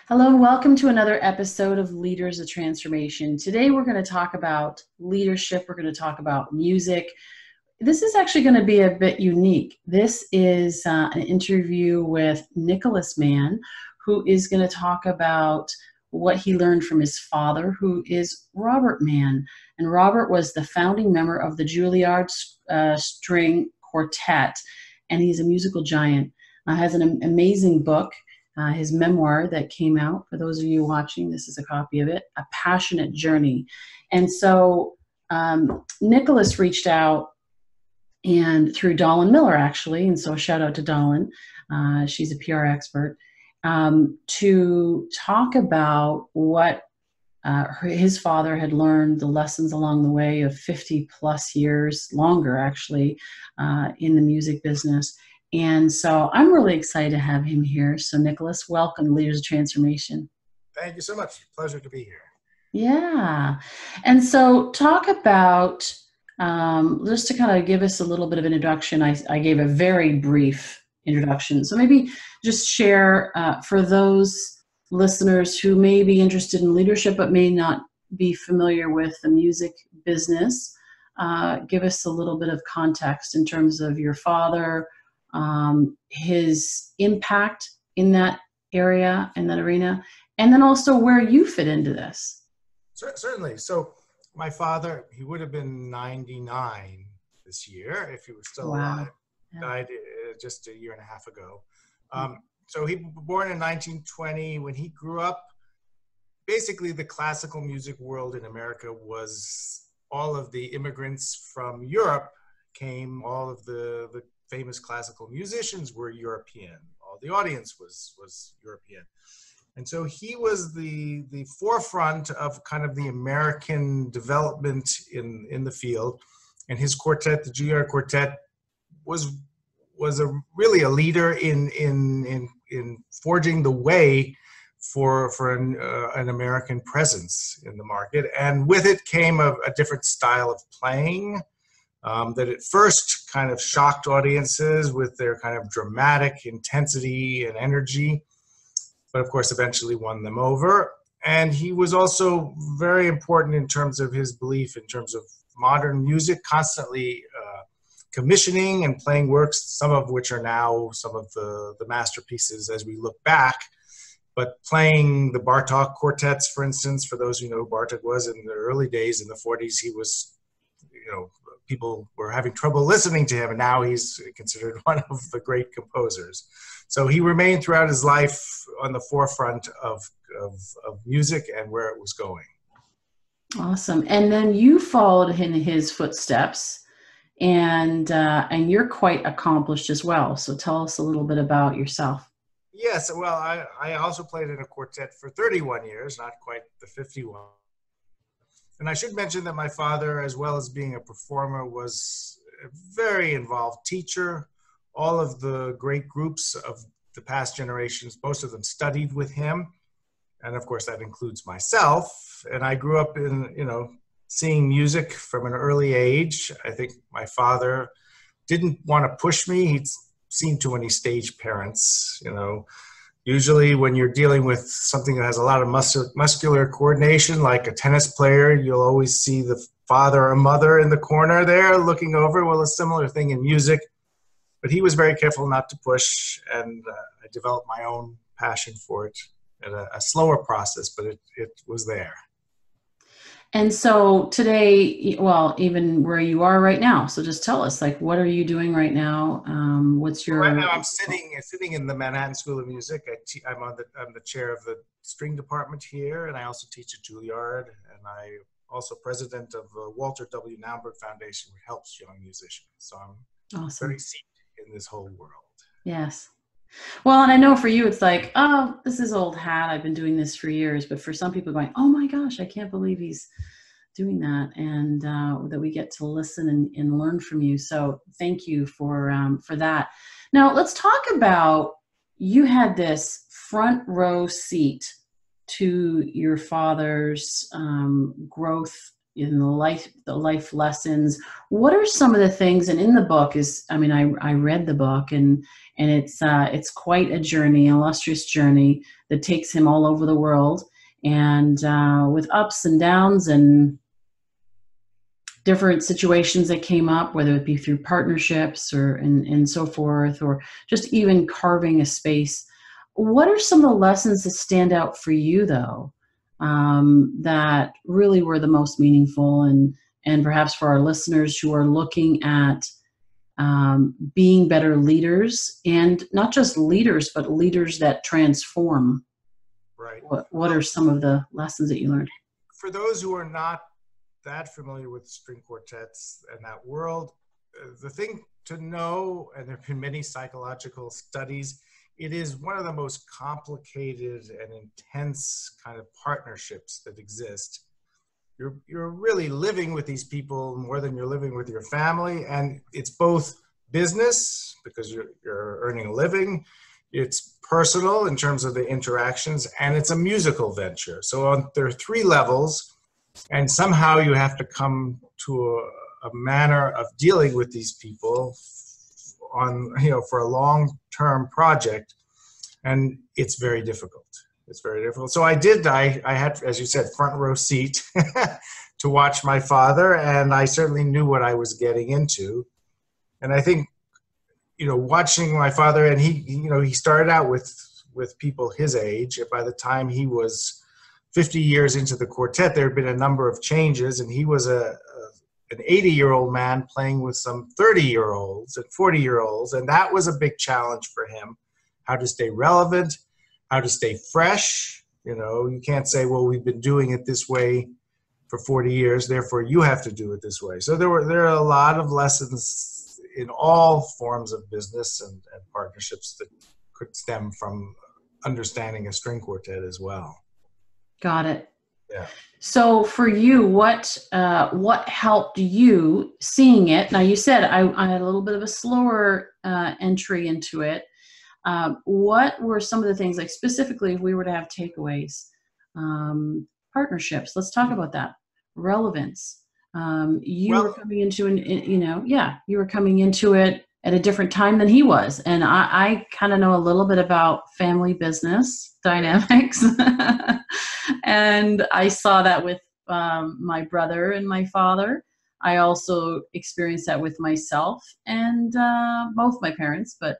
Hello and welcome to another episode of Leaders of Transformation. Today we're going to talk about leadership. We're going to talk about music. This is actually going to be a bit unique. This is an interview with Nicholas Mann, who is going to talk about what he learned from his father, who is Robert Mann. And Robert was the founding member of the Juilliard String Quartet, and he's a musical giant. Has an amazing book. His memoir that came out. For those of you watching, this is a copy of it, A Passionate Journey. And so Nicholas reached out and through Dawn Miller, actually, and so shout out to Dawn, she's a PR expert, to talk about what his father had learned, the lessons along the way of 50 plus years, longer actually, in the music business. And so I'm really excited to have him here. So Nicholas, welcome, Leaders of Transformation. Thank you so much. Pleasure to be here. Yeah. And so talk about, just to kind of give us a little bit of an introduction, I gave a very brief introduction. So maybe just share for those listeners who may be interested in leadership but may not be familiar with the music business, give us a little bit of context in terms of your father, his impact in that area, in that arena, and then also where you fit into this. Certainly. So my father, he would have been 99 this year if he was still alive. Yeah. Died just a year and a half ago. So he was born in 1920. When he grew up, basically the classical music world in America was all of the immigrants from Europe came, all of the famous classical musicians were European. All the audience was European. And so he was the forefront of kind of the American development in the field. And his quartet, the Juilliard Quartet, was really a leader in forging the way for an American presence in the market. And with it came a different style of playing, that at first kind of shocked audiences with their kind of dramatic intensity and energy, but of course eventually won them over. And he was also very important in terms of his belief in terms of modern music, constantly commissioning and playing works, some of which are now some of the masterpieces as we look back. But playing the Bartók quartets, for instance, for those who know who Bartók was in the early days in the 40s, he was, people were having trouble listening to him, and now he's considered one of the great composers. So he remained throughout his life on the forefront of music and where it was going. Awesome. And then you followed in his footsteps, and you're quite accomplished as well. So tell us a little bit about yourself. Yes, well, I also played in a quartet for 31 years, not quite the 51. And I should mention that my father, as well as being a performer, was a very involved teacher. All of the great groups of the past generations, most of them studied with him. And of course, that includes myself. And I grew up in, seeing music from an early age. I think my father didn't want to push me. He'd seen too many stage parents, Usually when you're dealing with something that has a lot of muscular coordination, like a tennis player, you'll always see the father or mother in the corner there looking over. Well, a similar thing in music. But he was very careful not to push, and I developed my own passion for it at a slower process, but it was there. And so today, well, even where you are right now, so just tell us, like, what are you doing right now? What's your... Right now I'm sitting in the Manhattan School of Music. I'm the chair of the string department here, and I also teach at Juilliard, and I'm also president of the Walter W. Naumburg Foundation, which helps young musicians. So I'm awesome. Very steeped in this whole world. Yes. Well, and I know for you, it's like, oh, this is old hat. I've been doing this for years. But for some people going, oh my gosh, I can't believe he's doing that. And that we get to listen and learn from you. So thank you for that. Now let's talk about, you had this front row seat to your father's growth in the life lessons. What are some of the things? And in the book is, I mean, I read the book, and it's quite a journey, an illustrious journey that takes him all over the world, and with ups and downs and different situations that came up, whether it be through partnerships or and so forth, or just even carving a space. What are some of the lessons that stand out for you, though, that really were the most meaningful, and perhaps for our listeners who are looking at being better leaders, and not just leaders, but leaders that transform? Right. What are some of the lessons that you learned? For those who are not that familiar with string quartets and that world, the thing to know, and there have been many psychological studies, it is one of the most complicated and intense kind of partnerships that exist. You're really living with these people more than you're living with your family, and it's both business because you're earning a living, it's personal in terms of the interactions, and it's a musical venture. So there are three levels, and somehow you have to come to a manner of dealing with these people on, for a long-term project, and it's very difficult. It's very difficult. So I had, as you said, front row seat to watch my father, and I certainly knew what I was getting into. And I think, watching my father, and he started out with people his age. By the time he was 50 years into the quartet, there had been a number of changes, and he was an 80-year-old man playing with some 30-year-olds and 40-year-olds, and that was a big challenge for him, how to stay relevant, how to stay fresh. You can't say, well, we've been doing it this way for 40 years, therefore you have to do it this way. So there are a lot of lessons in all forms of business and partnerships that could stem from understanding a string quartet as well. Got it. Yeah. So for you, what helped you seeing it? Now you said I had a little bit of a slower entry into it. What were some of the things, like specifically if we were to have takeaways? Partnerships. Let's talk about that. Relevance. You were coming into you were coming into it at a different time than he was. And I kind of know a little bit about family business dynamics. And I saw that with my brother and my father. I also experienced that with myself and both my parents, but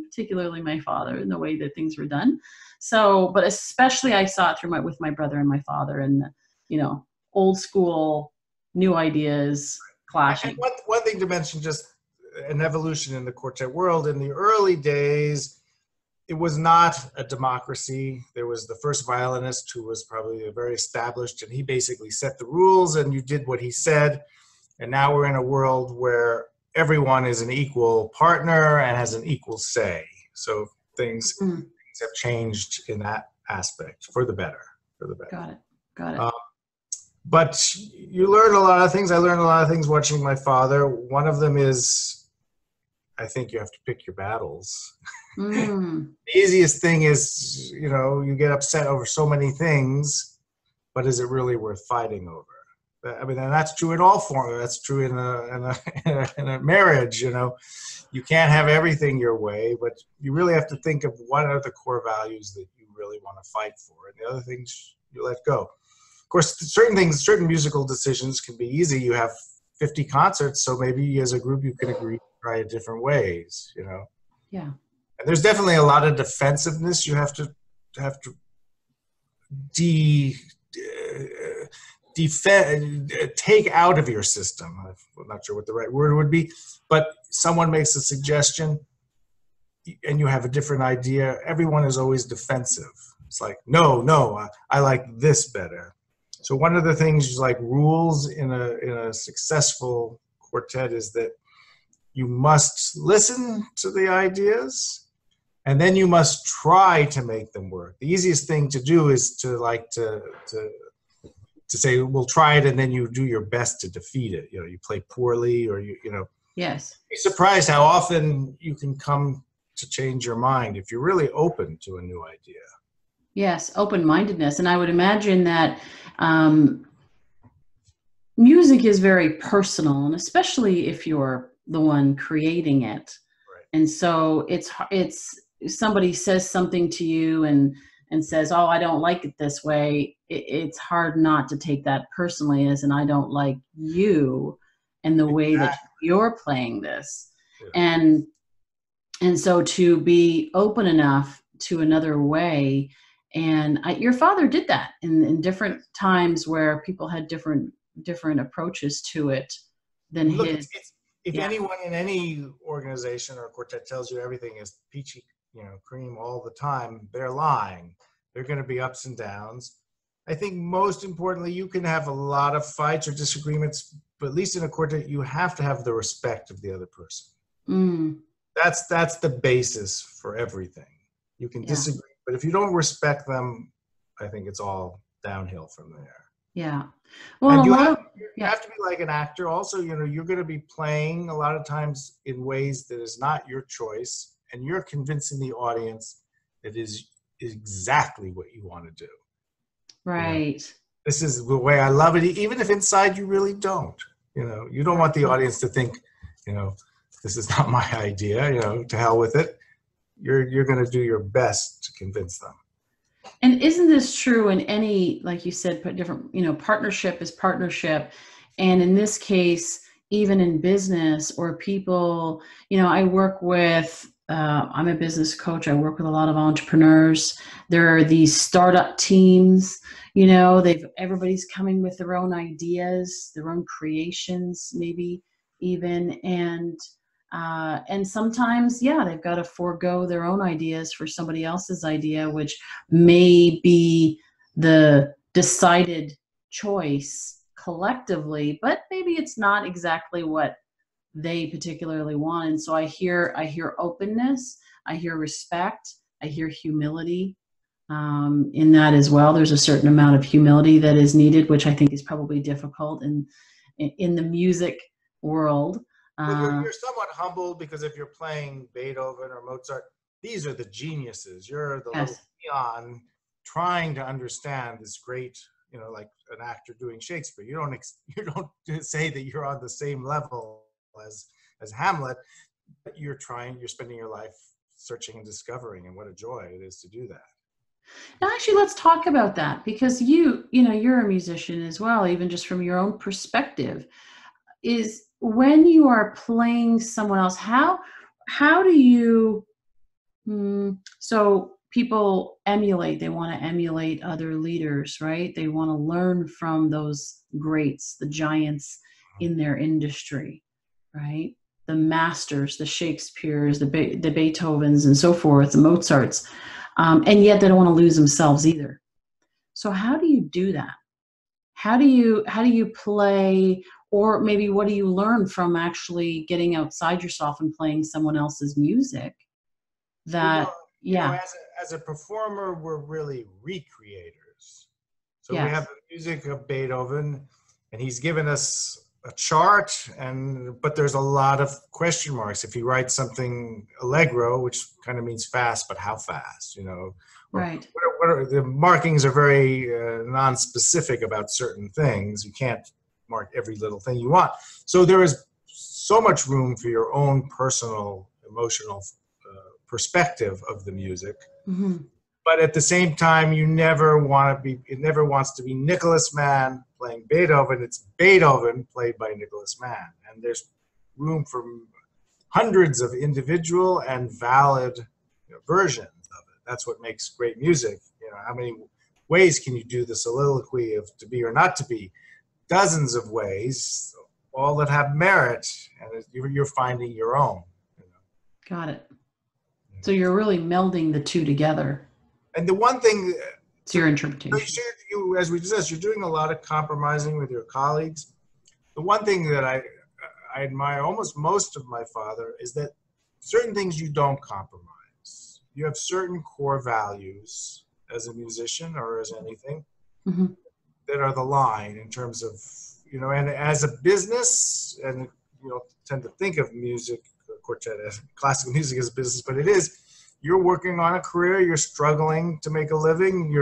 particularly my father, and the way that things were done. So, but especially I saw it with my brother and my father, and old school, new ideas clashing. And one thing to mention, just an evolution in the quartet world. In the early days, it was not a democracy. There was the first violinist who was probably very established, and he basically set the rules and you did what he said. And now we're in a world where everyone is an equal partner and has an equal say. So things have changed in that aspect for the better. Got it. But you learn a lot of things. I learned a lot of things watching my father. One of them is, I think you have to pick your battles. The easiest thing is, you get upset over so many things, but is it really worth fighting over? I mean, and that's true in all forms. That's true in a marriage. You can't have everything your way, but you really have to think of what are the core values that you really want to fight for, and the other things you let go. Of course, certain musical decisions can be easy. You have 50 concerts, so maybe as a group you can agree to try it different ways. Yeah. And there's definitely a lot of defensiveness you have to take out of your system. I'm not sure what the right word would be, but someone makes a suggestion and you have a different idea. Everyone is always defensive. It's like, no, I like this better. So one of the things, like rules in a successful quartet, is that you must listen to the ideas and then you must try to make them work. The easiest thing to do is to say, we'll try it, and then you do your best to defeat it. You play poorly, or Yes. Be surprised how often you can come to change your mind if you're really open to a new idea. Yes, open-mindedness. And I would imagine that music is very personal, and especially if you're the one creating it. Right. And so it's somebody says something to you and says, "Oh, I don't like it this way." It's hard not to take that personally as an I don't like you and the way that Exactly. you're playing this. Yeah. And so to be open enough to another way, and your father did that in different times where people had different approaches to it than And look, his. if Yeah. anyone in any organization or quartet tells you everything is peachy, cream all the time, they're lying. There are going to be ups and downs. I think most importantly, you can have a lot of fights or disagreements, but at least in a quartet, you have to have the respect of the other person. Mm, That's the basis for everything. You can yeah. disagree, but if you don't respect them, I think it's all downhill from there. Yeah. Well, And and a you lot have of, you yeah. have to be like an actor also. You're going to be playing a lot of times in ways that is not your choice, and you're convincing the audience that is exactly what you want to do. Right. This is the way I love it, even if inside you really don't. You don't want the audience to think, this is not my idea. To hell with it. You're going to do your best to convince them. And isn't this true in any, like you said, different, partnership is partnership. And in this case, even in business or people, I work with, I'm a business coach. I work with a lot of entrepreneurs. There are these startup teams, everybody's coming with their own ideas, their own creations, maybe even. And sometimes, they've got to forego their own ideas for somebody else's idea, which may be the decided choice collectively, but maybe it's not exactly what they particularly want. And so I hear openness, I hear respect, I hear humility in that as well. There's a certain amount of humility that is needed, which I think is probably difficult in the music world. Well, you're somewhat humbled because if you're playing Beethoven or Mozart, these are the geniuses. You're the little Yes. peon trying to understand this great, like an actor doing Shakespeare. You don't say that you're on the same level as Hamlet, but you're spending your life searching and discovering, and what a joy it is to do that. Now, actually, let's talk about that because you're a musician as well, even just from your own perspective. Is when you are playing someone else, how do you so people emulate, they want to emulate other leaders, right? They want to learn from those greats, the giants in their industry, right? The masters, the Shakespeares, the Beethovens and so forth, the Mozarts, and yet they don't want to lose themselves either. So how do you do that? How do you play, or maybe what do you learn from actually getting outside yourself and playing someone else's music? That, yeah, as a performer, we're really recreators. So we have yes, the music of Beethoven, and he's given us a chart, but there's a lot of question marks. If he writes something allegro, which kind of means fast, but how fast, or right, what are the markings are very non-specific about certain things. You can't mark every little thing you want. So there is so much room for your own personal, emotional perspective of the music. mm-hmm. But at the same time, it never wants to be Nicholas Mann playing Beethoven. It's Beethoven played by Nicholas Mann. And there's room for hundreds of individual and valid versions of it. That's what makes great music. How many ways can you do the soliloquy of to be or not to be? Dozens of ways, all that have merit, and you're finding your own. Got it. So you're really melding the two together. And the one thing, It's your interpretation. as we discussed, you're doing a lot of compromising with your colleagues. The one thing that I admire almost most of my father is that certain things you don't compromise. You have certain core values as a musician or as anything Mm-hmm. that are the line in terms of, and as a business, and tend to think of music, quartet, as classical music as a business, but you're working on a career, you're struggling to make a living,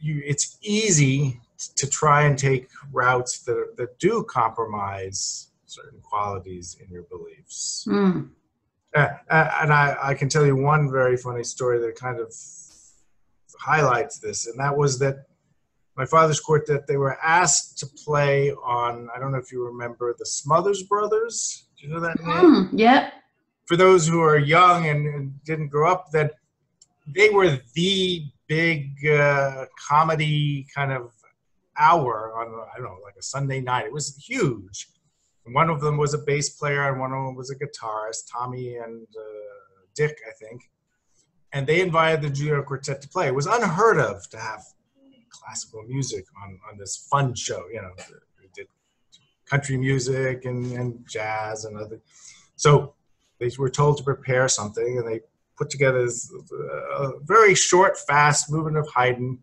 it's easy to try and take routes that do compromise certain qualities in your beliefs. Mm. And I can tell you one very funny story that kind of highlights this, and that was that my father's quartet, they were asked to play on, I don't know if you remember, the Smothers Brothers. Do you know that name? Yep. For those who are young and didn't grow up, that they were the big comedy kind of hour on, I don't know, like a Sunday night. It was huge. And one of them was a bass player and one of them was a guitarist, Tommy and Dick, I think. And they invited the Juilliard Quartet to play. It was unheard of to have classical music on this fun show. You know, they did country music and jazz and other. So they were told to prepare something, and they put together this very short, fast movement of Haydn.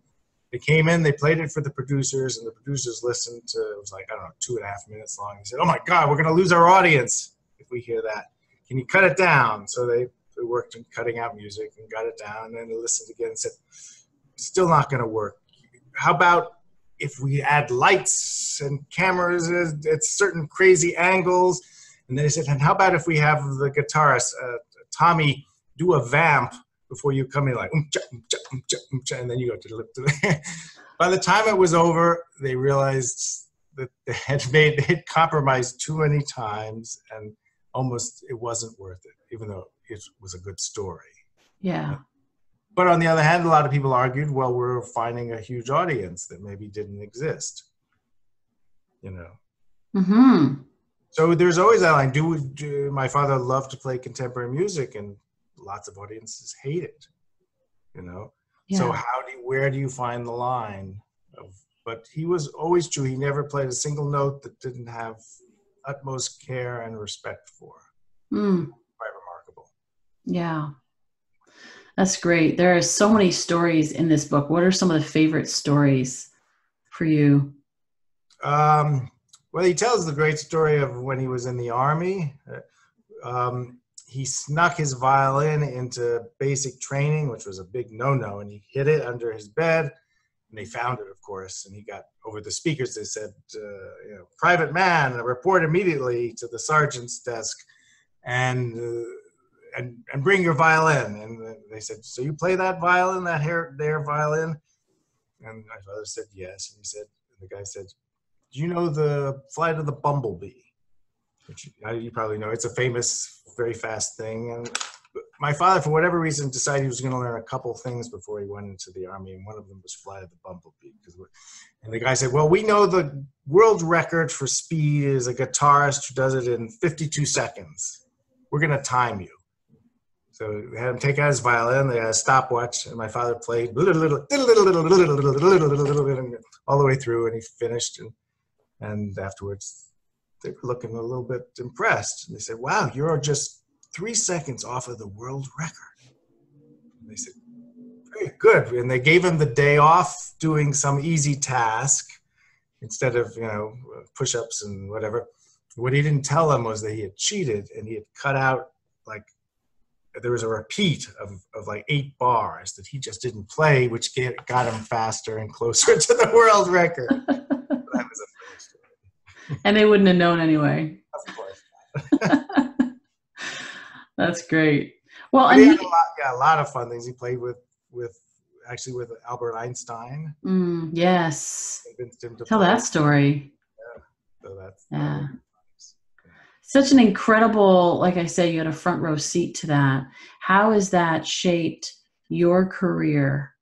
They came in, they played it for the producers, and the producers listened to, it was like, I don't know, 2.5 minutes long. They said, oh my God, we're going to lose our audience if we hear that. Can you cut it down? So they worked on cutting out music and got it down, and then they listened again and said, still not going to work. How about if we add lights and cameras at certain crazy angles? And they said, and how about if we have the guitarist, Tommy, do a vamp before you come in, like, and then you go to the. By the time it was over, they realized that they had compromised too many times, and almost it wasn't worth it, even though it was a good story. Yeah. But on the other hand, a lot of people argued, well, we're finding a huge audience that maybe didn't exist, you know. Mm-hmm. So there's always that line. My father loved to play contemporary music, and lots of audiences hate it, you know. Yeah. So where do you find the line? But he was always true. He never played a single note that didn't have utmost care and respect for. Quite remarkable. Yeah. That's great. There are so many stories in this book. What are some of the favorite stories for you? Well, he tells the great story of when he was in the Army. He snuck his violin into basic training, which was a big no-no, and he hid it under his bed. And they found it, of course, and he got over the speakers. They said, Private Man, report immediately to the sergeant's desk, and bring your violin. And they said, so you play that violin, their violin? And my father said, yes. And the guy said, do you know the Flight of the Bumblebee? Which you probably know. It's a famous, very fast thing. And my father, for whatever reason, decided he was going to learn a couple things before he went into the Army, and one of them was Flight of the Bumblebee. And the guy said, well, we know the world record for speed is a guitarist who does it in 52 seconds. We're going to time you. So they had him take out his violin, they had a stopwatch, and my father played all the way through, and he finished. And afterwards, they were looking a little bit impressed. And they said, wow, you're just 3 seconds off of the world record. And they said, very good. And they gave him the day off doing some easy task instead of, push-ups and whatever. What he didn't tell them was that he had cheated, and he had cut out, there was a repeat of like 8 bars that he just didn't play, which got him faster and closer to the world record. That was a funny story. And they wouldn't have known anyway. Of course. That's great. Well, and he had a lot of fun things. He played with Albert Einstein. Yes. Convinced him to tell that story. Yeah. So that's such an incredible, like I say, you had a front row seat to that. How has that shaped your career?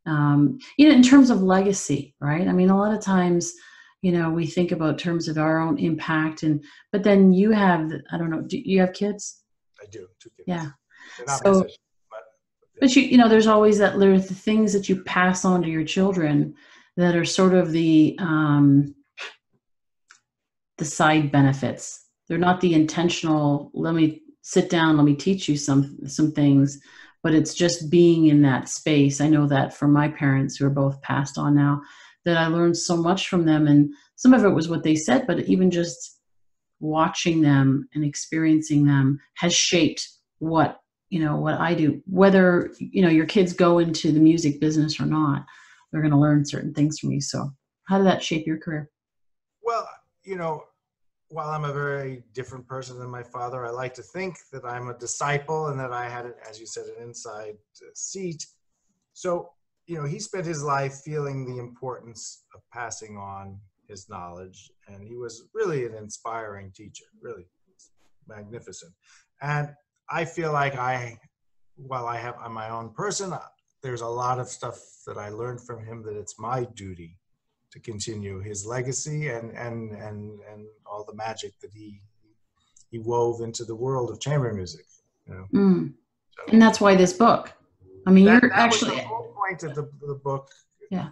In terms of legacy, right? I mean, a lot of times, we think about terms of our own impact, but then you have, I don't know, do you have kids? I do, 2 kids. Yeah. They're not musicians, but there's always there's the things that you pass on to your children that are sort of the side benefits. They're not the intentional, let me sit down, let me teach you some things, but it's just being in that space. I know that from my parents, who are both passed on now, that I learned so much from them. And some of it was what they said, but even just watching them and experiencing them has shaped what I do, whether, your kids go into the music business or not. they're going to learn certain things from you. So how did that shape your career? Well, while I'm a very different person than my father, I like to think that I'm a disciple and that I had, as you said, an inside seat. So, he spent his life feeling the importance of passing on his knowledge, and he was really an inspiring teacher, really magnificent. And I feel like while I'm my own person, there's a lot of stuff that I learned from him that it's my duty to continue his legacy and all the magic that he wove into the world of chamber music. Mm. So, and that's why this book. I mean, that you're actually was the whole point of the book. Yeah.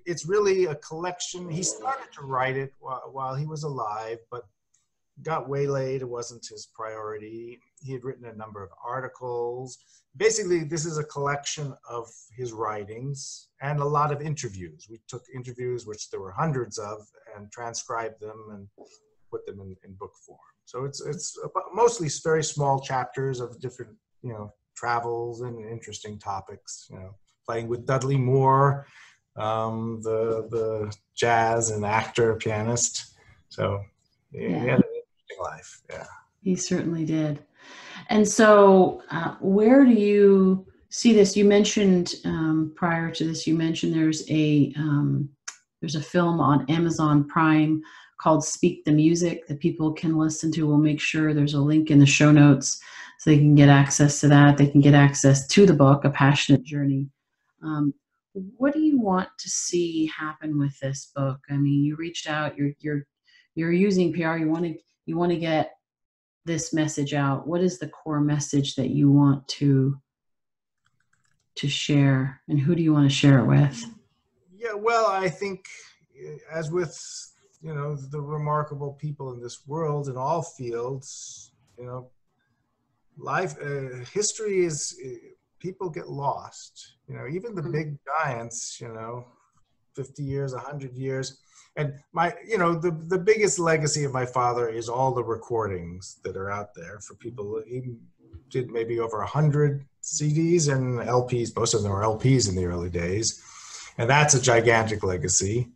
It's really a collection. He started to write it while he was alive, but got waylaid. It wasn't his priority. He had written a number of articles. Basically, this is a collection of his writings and a lot of interviews. We took interviews, which there were hundreds of, and transcribed them and put them in book form. So it's mostly very small chapters of different, travels and interesting topics. Playing with Dudley Moore, the jazz and actor pianist. So he had an interesting life. Yeah, he certainly did. And so, where do you see this? You mentioned prior to this, there's a film on Amazon Prime called "Speak the Music" that people can listen to. We'll make sure there's a link in the show notes so they can get access to that. They can get access to the book, A Passionate Journey. What do you want to see happen with this book? I mean, you reached out. You're using PR. You want to get this message out. What is the core message that you want to share, and who do you want to share it with? Yeah, well, I think as with the remarkable people in this world in all fields, life history is people get lost. Even the big giants, 50 years, 100 years. And the biggest legacy of my father is all the recordings that are out there for people. He did maybe over 100 CDs and LPs. Most of them were LPs in the early days. And that's a gigantic legacy.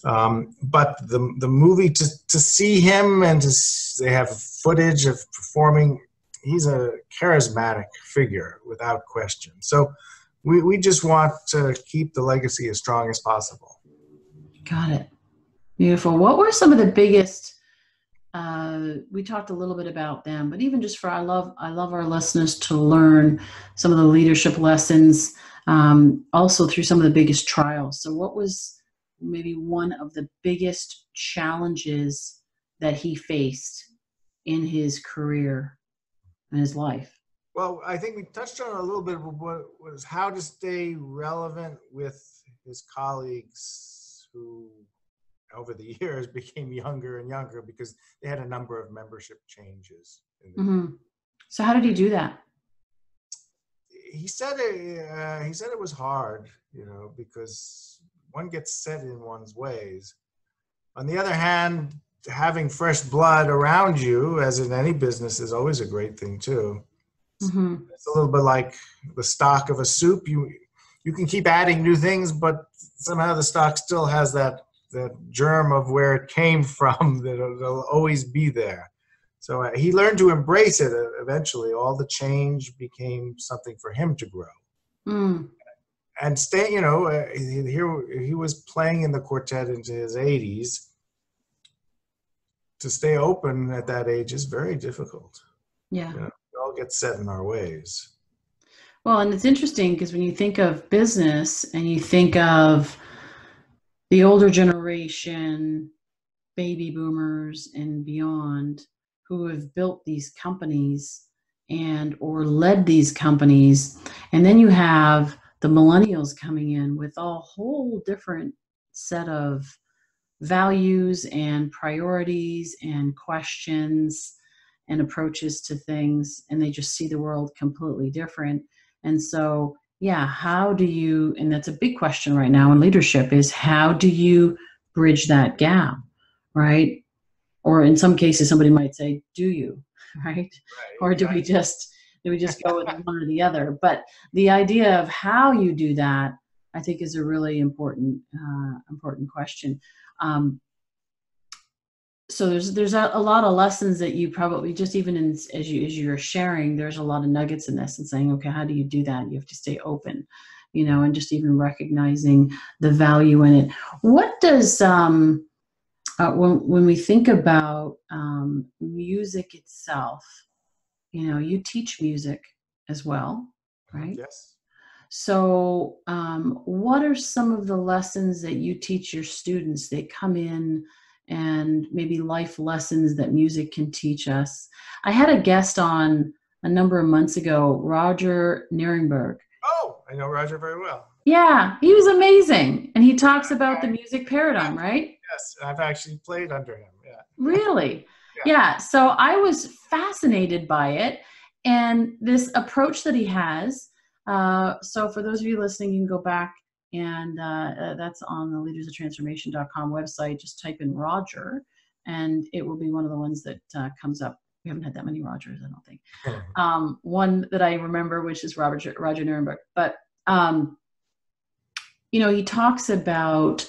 But the movie, to see him and they have footage of performing, he's a charismatic figure without question. So we just want to keep the legacy as strong as possible. Got it. Beautiful. What were some of the biggest, we talked a little bit about them, but even just I love our listeners to learn some of the leadership lessons, also through some of the biggest trials. So what was maybe one of the biggest challenges that he faced in his career and his life? Well, I think we touched on a little bit of what was how to stay relevant with his colleagues who over the years became younger and younger because they had a number of membership changes. So how did he do that? He said it was hard, because one gets set in one's ways. On the other hand, having fresh blood around you, as in any business, is always a great thing too. It's a little bit like the stock of a soup. You can keep adding new things, but somehow the stock still has that germ of where it came from that will always be there. So he learned to embrace it eventually. All the change became something for him to grow. And stay, here he was playing in the quartet into his 80s. To stay open at that age is very difficult. Yeah. We all get set in our ways. Well, and it's interesting because when you think of business and you think of the older generation, baby boomers and beyond, who have built these companies or led these companies, and then you have the millennials coming in with a whole different set of values and priorities and questions and approaches to things, and they just see the world completely different. And so, yeah, how do you, and that's a big question right now in leadership, is how do you bridge that gap, right? Or in some cases, somebody might say, do you, right? Or do we just go with one or the other? But the idea of how you do that, I think is a really important question. So there's a lot of lessons that you probably just even as you're sharing, there's a lot of nuggets in this and saying, okay, how do you do that? You have to stay open, and just even recognizing the value in it. What does when we think about music itself, you teach music as well, right? Yes. So what are some of the lessons that you teach your students? They come in and maybe life lessons that music can teach us. I had a guest on a number of months ago, Roger Nierenberg. Oh, I know Roger very well. Yeah, he was amazing. And he talks about the music paradigm, right? Yes, I've actually played under him. Yeah. Really? Yeah. Yeah. So I was fascinated by it and this approach that he has. So for those of you listening, you can go back and that's on the leadersoftrandsformation.com website. Just type in Roger and it will be one of the ones that comes up. We haven't had that many Rogers, I don't think. One that I remember, which is Roger Nierenberg. But, he talks about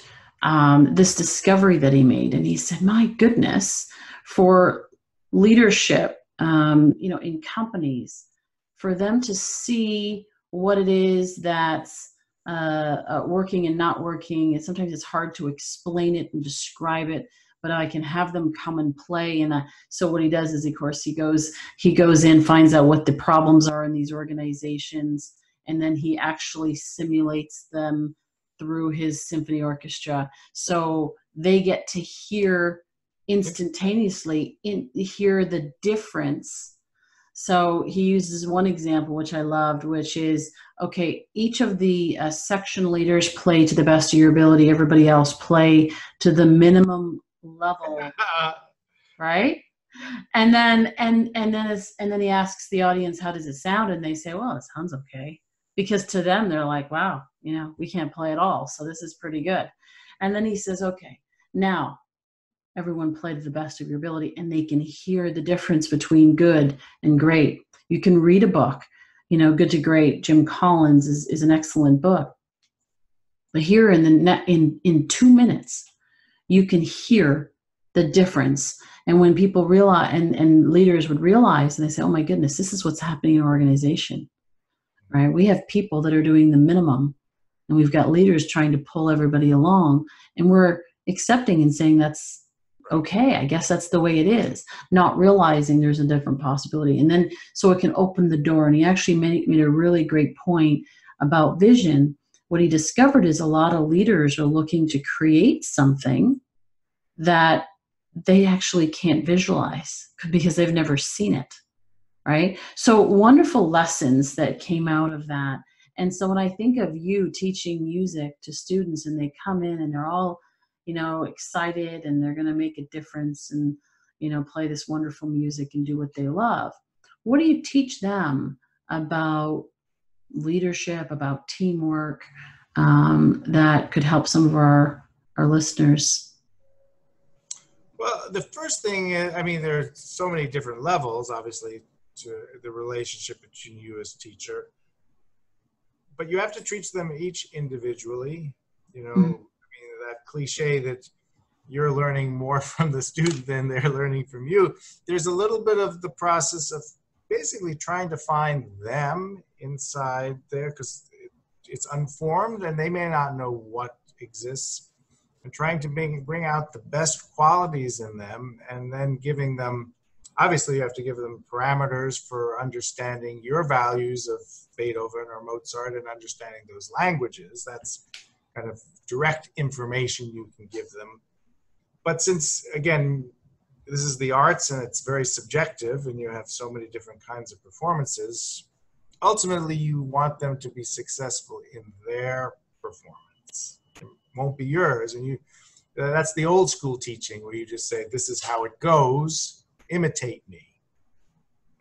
this discovery that he made. And he said, my goodness, for leadership, in companies, for them to see what it is that's working and not working. And sometimes it's hard to explain it and describe it, but I can have them come and play. And so what he does is, of course, he goes in, finds out what the problems are in these organizations, and then he actually simulates them through his symphony orchestra. So they get to hear instantaneously, hear the difference. So he uses one example, which I loved, which is, okay, each of the section leaders play to the best of your ability. Everybody else play to the minimum level, right? And then he asks the audience, how does it sound? And they say, well, it sounds okay. Because to them, they're like, wow, we can't play at all. So this is pretty good. And then he says, okay, now everyone play to the best of your ability, and they can hear the difference between good and great. You can read a book, Good to Great. Jim Collins is an excellent book. But here in 2 minutes, you can hear the difference. And when people realize, and leaders would realize, and they say, oh my goodness, this is what's happening in our organization, right? We have people that are doing the minimum, and we've got leaders trying to pull everybody along, and we're accepting and saying that's okay. I guess that's the way it is, not realizing there's a different possibility. And then, so it can open the door. And he actually made a really great point about vision. What he discovered is a lot of leaders are looking to create something that they actually can't visualize because they've never seen it, right? So wonderful lessons that came out of that. And so when I think of you teaching music to students and they come in and they're all, excited and they're going to make a difference and, play this wonderful music and do what they love, what do you teach them about leadership, about teamwork, that could help some of our listeners? Well, the first thing, there are so many different levels, obviously, to the relationship between you as teacher, but you have to treat them each individually. That cliche that you're learning more from the student than they're learning from you. There's a little bit of the process of basically trying to find them inside there, because it's unformed and they may not know what exists, and trying to bring out the best qualities in them, and then giving them, obviously you have to give them parameters for understanding your values of Beethoven or Mozart and understanding those languages. That's kind of direct information you can give them. But since, again, this is the arts and it's very subjective and you have so many different kinds of performances, ultimately you want them to be successful in their performance. It won't be yours. And that's the old school teaching where you just say, this is how it goes, imitate me.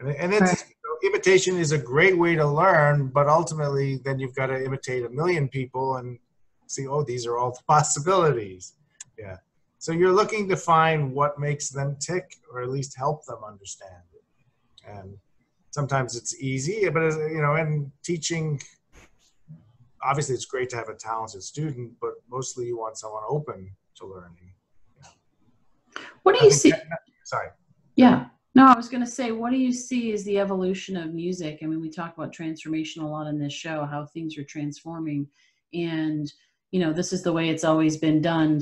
And it's, imitation is a great way to learn, but ultimately then you've got to imitate 1 million people and see, oh, these are all the possibilities. Yeah. So you're looking to find what makes them tick, or at least help them understand it. And sometimes it's easy, but and teaching obviously it's great to have a talented student, but mostly you want someone open to learning. What do you see? Sorry. Yeah. No, I was going to say, what do you see as the evolution of music? I mean, we talk about transformation a lot in this show, how things are transforming. And, you know, this is the way it's always been done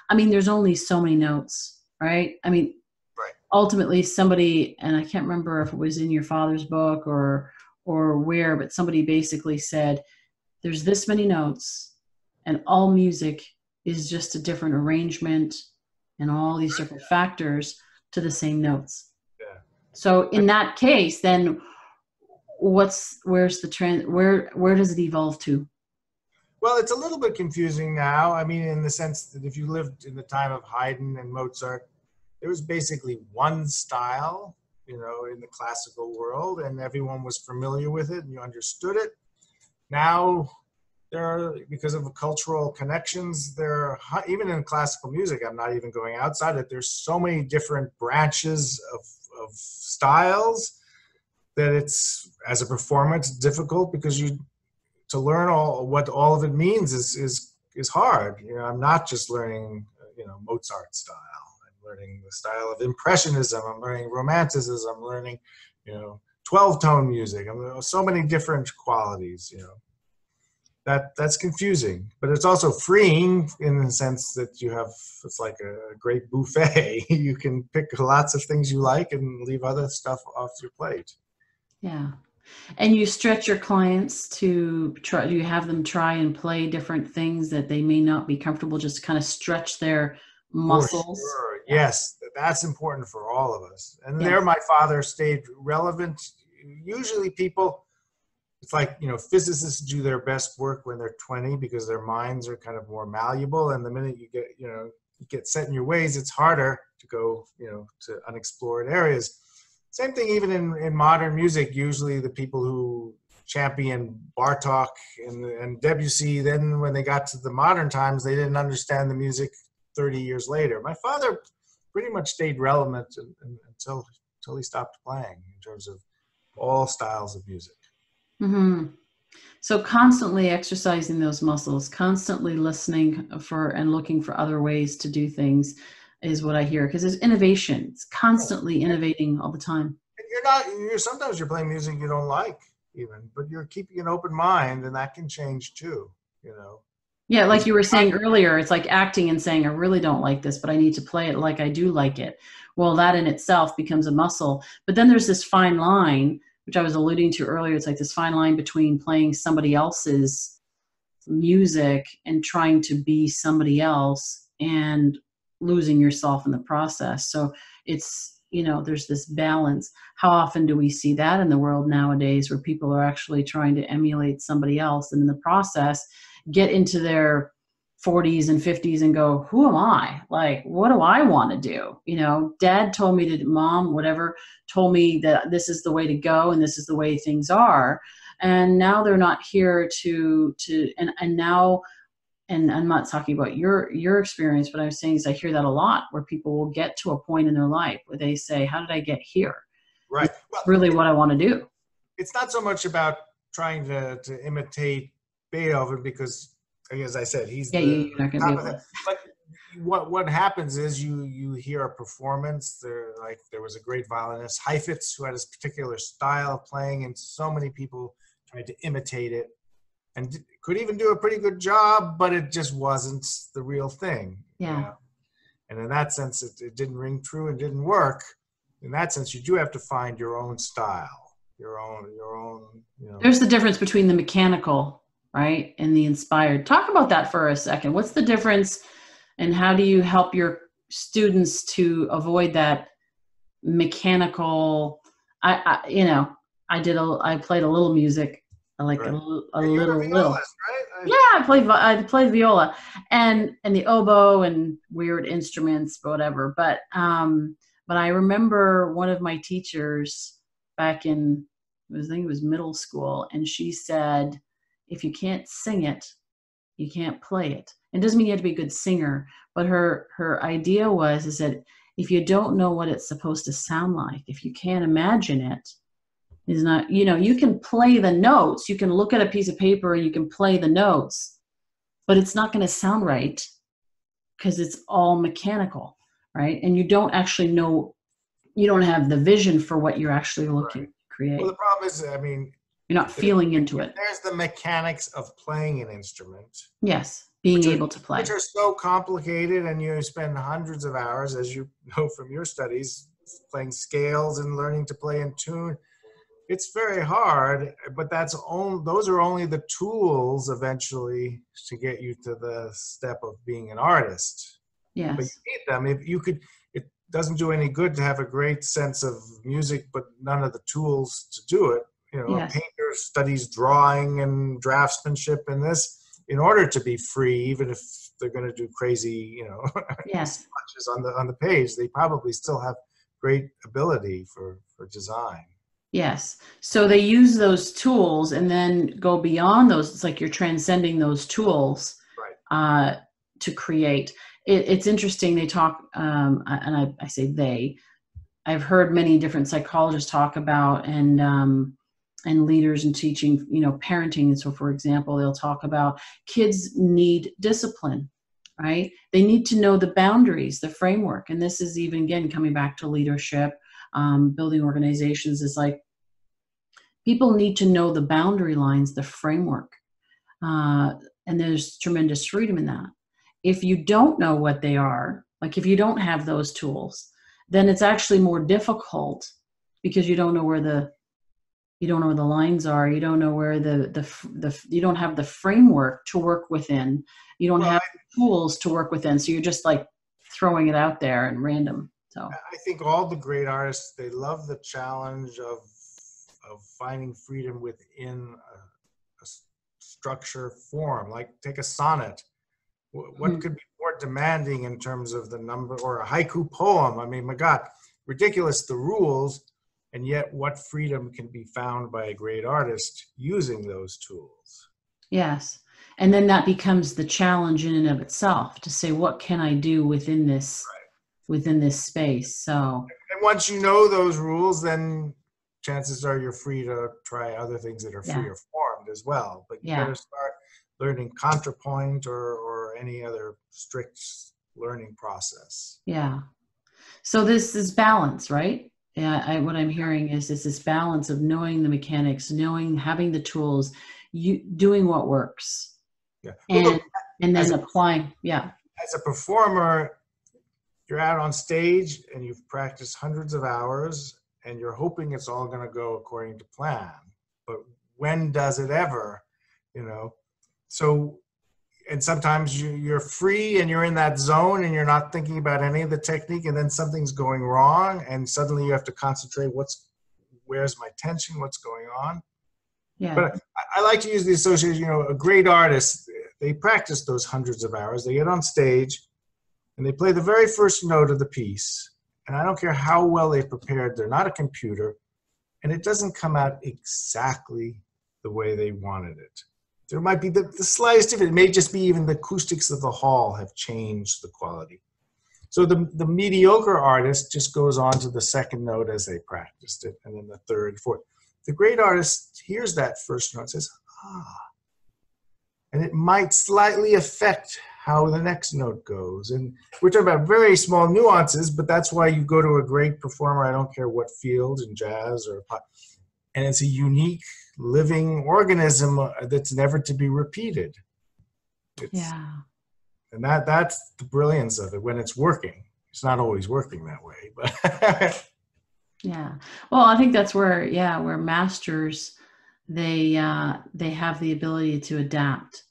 I mean, there's only so many notes, right? I mean, Right. Ultimately somebody, and I can't remember if it was in your father's book or where, but somebody basically said, there's this many notes and all music is just a different arrangement and all these different factors to the same notes. Yeah. So in that case, then where's the trend? Where does it evolve to? Well, it's a little bit confusing now. I mean, in the sense that if you lived in the time of Haydn and Mozart, there was basically one style, you know, in the classical world, and everyone was familiar with it and you understood it. Now, because of cultural connections, even in classical music, I'm not even going outside it, there's so many different branches of styles that it's, as a performance, difficult because to learn what all of it means is hard. You know, I'm not just learning, you know, Mozart style. I'm learning the style of Impressionism. I'm learning Romanticism. I'm learning, you know, 12-tone music. So many different qualities, you know. That's confusing, but it's also freeing in the sense that it's like a great buffet. You can pick lots of things you like and leave other stuff off your plate. Yeah. And you stretch your clients do you have them try and play different things that they may not be comfortable, just to kind of stretch their muscles? For sure. Yeah. Yes, that's important for all of us. And Yes. my father stayed relevant. Usually it's like, you know, physicists do their best work when they're 20 because their minds are kind of more malleable. And the minute you get set in your ways, it's harder to go, you know, to unexplored areas. Same thing even in modern music. Usually the people who champion Bartók and Debussy, then when they got to the modern times, they didn't understand the music 30 years later. My father pretty much stayed relevant until he stopped playing in terms of all styles of music. Mm-hmm. So constantly exercising those muscles, constantly listening for and looking for other ways to do things is what I hear, because there's innovation. It's constantly innovating all the time. Sometimes you're playing music you don't like even, but you're keeping an open mind, and that can change too, you know. Yeah, like you were saying earlier, it's like acting and saying, I really don't like this, but I need to play it like I do like it. Well, that in itself becomes a muscle. But then there's this fine line, which I was alluding to earlier. It's like this fine line between playing somebody else's music and trying to be somebody else and losing yourself in the process. So it's, you know, there's this balance. How often do we see that in the world nowadays, where people are actually trying to emulate somebody else and in the process get into their 40s and 50s and go, who am I? Like, what do I want to do? You know, dad told me to, mom, whatever, told me that this is the way to go and this is the way things are. And now they're not here and now, and I'm not talking about your experience, but I'm saying is I hear that a lot, where people will get to a point in their life where they say, how did I get here? Right. Well, really what I want to do. It's not so much about trying to imitate Beethoven, because, as I said, he's you're not going to be able to. But what happens is you hear a performance. There was a great violinist, Heifetz, who had this particular style of playing, and so many people tried to imitate it and could even do a pretty good job, but it just wasn't the real thing. Yeah. You know? And in that sense, it didn't ring true and didn't work. In that sense, you do have to find your own style, your own, you know. There's the difference between the mechanical, right, and the inspired. Talk about that for a second. What's the difference, and how do you help your students to avoid that mechanical? I played a little music, like right. a little. Right? Yeah, I played viola and the oboe and weird instruments, whatever. But I remember one of my teachers back in, I think it was middle school, and she said, if you can't sing it, you can't play it. It doesn't mean you have to be a good singer, but her idea is that if you don't know what it's supposed to sound like, if you can't imagine it, is not, you know, you can play the notes, you can look at a piece of paper and you can play the notes, but it's not going to sound right because it's all mechanical, right? And you don't actually know, you don't have the vision for what you're actually looking to create. Well, the problem is, I mean, you're not feeling into it. There's the mechanics of playing an instrument. Yes, being able to play. Which are so complicated, and you spend hundreds of hours, as you know from your studies, playing scales and learning to play in tune. It's very hard, but those are only the tools eventually to get you to the step of being an artist. Yes. But you need them. If you could, it doesn't do any good to have a great sense of music, but none of the tools to do it. You know, yes. A painter studies drawing and draftsmanship and this in order to be free, even if they're going to do crazy, you know, yes. touches on the page, they probably still have great ability for design. Yes. So they use those tools and then go beyond those. It's like you're transcending those tools to create. It's interesting. They talk, and I say they. I've heard many different psychologists talk about and leaders in teaching, you know, parenting. And so, for example, they'll talk about kids need discipline, right? They need to know the boundaries, the framework. And this is even, again, coming back to leadership. Building organizations is like people need to know the boundary lines, the framework, and there's tremendous freedom in that. If you don't know what they are, like if you don't have those tools, then it's actually more difficult because you don't know where the lines are. You don't know where you don't have the framework to work within. You don't have the tools to work within. So you're just like throwing it out there and random. So I think all the great artists, they love the challenge of finding freedom within a structure form. Like take a sonnet. What could be more demanding in terms of the number, or a haiku poem? I mean, my God, ridiculous the rules, and yet what freedom can be found by a great artist using those tools. Yes. And then that becomes the challenge in and of itself to say, what can I do within this space? So, and once you know those rules, then chances are you're free to try other things that are freer formed as well. But you better start learning contrapoint or any other strict learning process. Yeah. So this is balance, right? Yeah. What I'm hearing is this balance of knowing the mechanics, having the tools, doing what works. Yeah. And then applying. Yeah. As a performer, you're out on stage and you've practiced hundreds of hours and you're hoping it's all going to go according to plan. But when does it ever, you know? So, and sometimes you're free and you're in that zone and you're not thinking about any of the technique, and then something's going wrong and suddenly you have to concentrate where's my tension, what's going on. Yeah. But I like to use the association, you know, a great artist, they practice those hundreds of hours, they get on stage and they play the very first note of the piece. And I don't care how well they've prepared, they're not a computer, and it doesn't come out exactly the way they wanted it. There might be the slightest difference. It may just be even the acoustics of the hall have changed the quality. So the mediocre artist just goes on to the second note as they practiced it, and then the third, fourth. The great artist hears that first note and says, and it might slightly affect how the next note goes. And we're talking about very small nuances, but that's why you go to a great performer, I don't care what field, in jazz or pop, and it's a unique living organism that's never to be repeated. And that's the brilliance of it when it's working. It's not always working that way, but yeah. Well, I think that's where masters, they have the ability to adapt.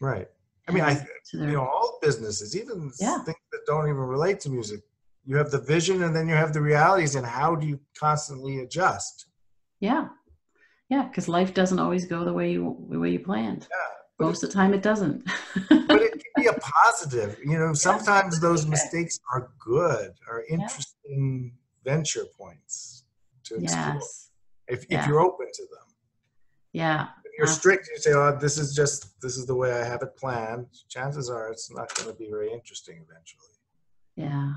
Right. I mean, all businesses, even things that don't even relate to music, you have the vision and then you have the realities, and how do you constantly adjust? Yeah. Yeah, because life doesn't always go the way you planned. Yeah, most of the time it doesn't. But it can be a positive. You know, sometimes those mistakes are good, are interesting venture points to explore. If you're open to them. Yeah. If you're strict, you say, oh, this is the way I have it planned. Chances are it's not going to be very interesting eventually. Yeah.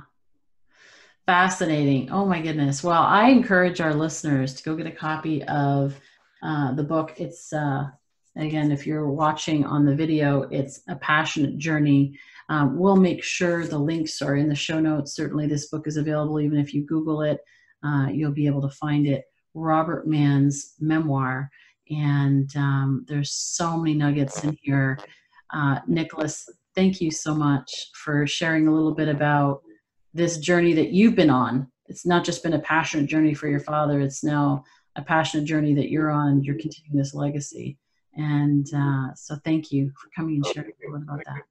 Fascinating. Oh my goodness. Well, I encourage our listeners to go get a copy of the book. It's, again, if you're watching on the video, it's A Passionate Journey. We'll make sure the links are in the show notes. Certainly this book is available. Even if you Google it, you'll be able to find it. Robert Mann's Memoir. And there's so many nuggets in here. Nicholas, thank you so much for sharing a little bit about this journey that you've been on. It's not just been a passionate journey for your father. It's now a passionate journey that you're on. You're continuing this legacy. And so thank you for coming and sharing a little bit about that.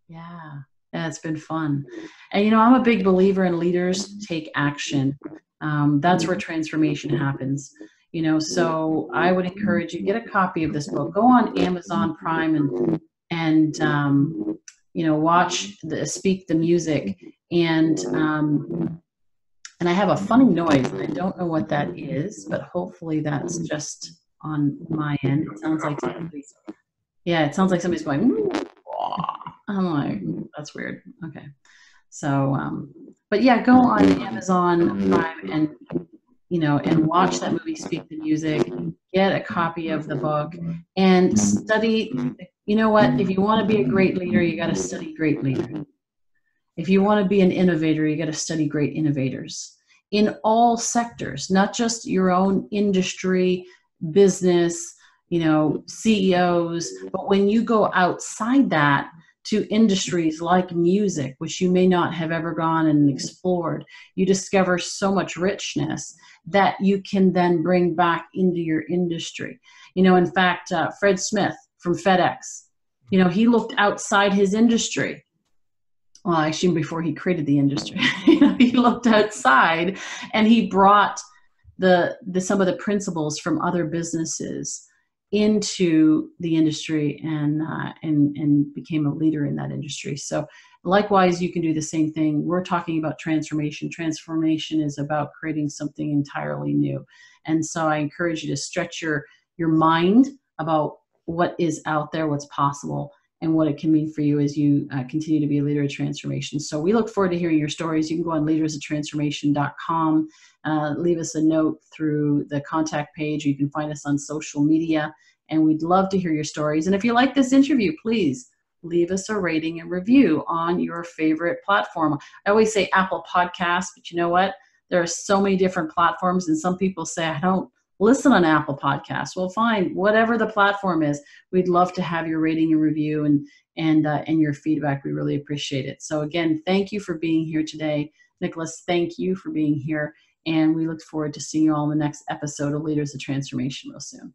Yeah, it's been fun. And, you know, I'm a big believer in leaders take action. That's where transformation happens. You know, so I would encourage you, get a copy of this book. Go on Amazon Prime and you know, watch Speak the Music. And I have a funny noise. I don't know what that is, but hopefully that's just on my end. It sounds like somebody's, yeah, it sounds like somebody's going, I'm like, that's weird. Okay. So, but yeah, go on Amazon Prime and, you know, and watch that movie, Speak the Music, get a copy of the book and study. You know what? If you want to be a great leader, you got to study great leaders. If you want to be an innovator, you got to study great innovators in all sectors, not just your own industry, business, you know, CEOs, but when you go outside that to industries like music, which you may not have ever gone and explored, you discover so much richness that you can then bring back into your industry. You know, in fact, Fred Smith from FedEx, you know, he looked outside his industry. Well, actually, before he created the industry, you know, he looked outside and he brought some of the principles from other businesses into the industry and became a leader in that industry. So likewise, you can do the same thing. We're talking about transformation. Transformation is about creating something entirely new. And so I encourage you to stretch your mind about what is out there, what's possible, and what it can mean for you as you continue to be a leader of transformation. So we look forward to hearing your stories. You can go on leadersoftransformation.com, leave us a note through the contact page. You can find us on social media, and we'd love to hear your stories. And if you like this interview, please leave us a rating and review on your favorite platform. I always say Apple Podcasts, but you know what? There are so many different platforms, and some people say, I don't listen on Apple Podcasts. Well, fine, whatever the platform is, we'd love to have your rating and review and your feedback. We really appreciate it. So again, thank you for being here today. Nicholas, thank you for being here. And we look forward to seeing you all in the next episode of Leaders of Transformation real soon.